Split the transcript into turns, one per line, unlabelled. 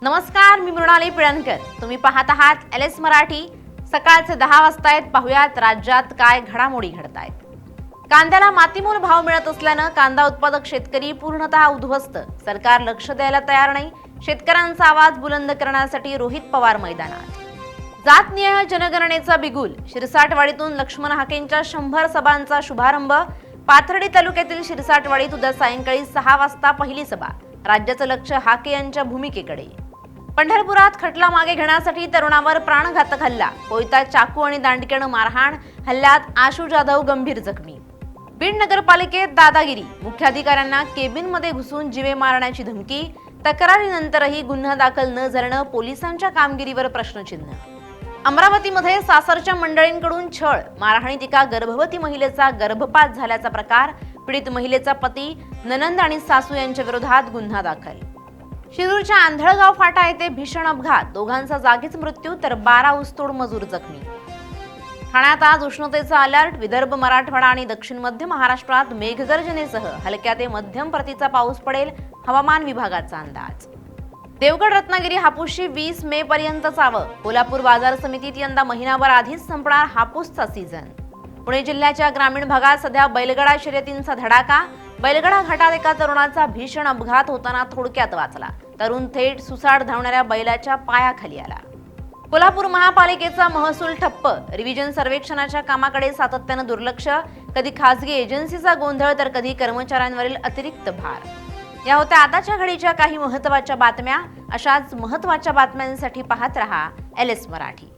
नमस्कार, मी मृणाली पिळणकर. तुम्ही पाहत आहात एलएस मराठी. सकाळचे 10 वाजता आहेत. पाहुयात राज्यात काय घडामोडी घडतायत. कांद्याला मातीमोल भाव मिळत असल्यानं कांदा उत्पादक शेतकरी पूर्णतः उद्ध्वस्त. सरकार लक्ष द्यायला तयार नाही. शेतकऱ्यांचा आवाज बुलंद करण्यासाठी रोहित पवार मैदानात. जातनिहाय जनगणनेचा बिगुल. शिरसाटवाडीतून लक्ष्मण हाकेंच्या 100 सभांचा शुभारंभ. पाथर्डी तालुक्यातील शिरसाटवाडीत उद्या सायंकाळी 6 वाजता पहिली सभा. राज्याचं लक्ष हाके यांच्या भूमिकेकडे. पंढरपुरात खटला मागे घेण्यासाठी तरुणावर प्राणघातक हल्ला. कोयता, चाकू आणि दांडक्यानं मारहाण. हल्ल्यात आशू जाधव गंभीर जखमी. बीड नगरपालिकेत दादागिरी. मुख्याधिकाऱ्यांना केबिनमध्ये घुसून जीवे मारण्याची धमकी. तक्रारीनंतरही गुन्हा दाखल न झाल्यानं पोलिसांच्या कामगिरीवर प्रश्नचिन्ह. अमरावतीमध्ये सासरच्या मंडळींकडून छळ, मारहाणीत एका गर्भवती महिलेचा गर्भपात झाल्याचा प्रकार. पीडित महिलेचा पती, ननंद आणि सासू यांच्या विरोधात गुन्हा दाखल. शिरूरच्या आंधळगाव फाटा येथे भीषण अपघात. दोघांचा जागीच मृत्यू तर 12 ऊसतोड मजूर जखमी. ठाण्यात आज उष्णतेचा अलर्ट. विदर्भ, मराठवाडा आणि दक्षिण मध्य महाराष्ट्रात मेघगर्जनेसह हलक्या ते मध्यम प्रतीचा पाऊस पडेल. हवामान विभागाचा अंदाज. देवगड रत्नागिरी हापूसची 20 मे पर्यंत चावं. कोल्हापूर बाजार समितीत यंदा महिनाभर आधीच संपणार हापूसचा सीझन. पुणे जिल्ह्याच्या ग्रामीण भागात सध्या बैलगाडा शर्यतींचा धडाका. बैलगाडा घाटात एका तरुणाचा भीषण अपघात होताना थोडक्यात वाचला. तरुण थेट सुसाट धावणाऱ्या बैलाच्या पायाखाली आला. कोल्हापूर महापालिकेचा महसूल ठप्प. रिव्हिजन सर्वेक्षणाच्या कामाकडे सातत्यानं दुर्लक्ष. कधी खासगी एजन्सीचा गोंधळ तर कधी कर्मचाऱ्यांवरील अतिरिक्त भार. या होत्या आताच्या घडीच्या काही महत्त्वाच्या बातम्या. अशाच महत्त्वाच्या बातम्यांसाठी पाहत रहा एलएस मराठी.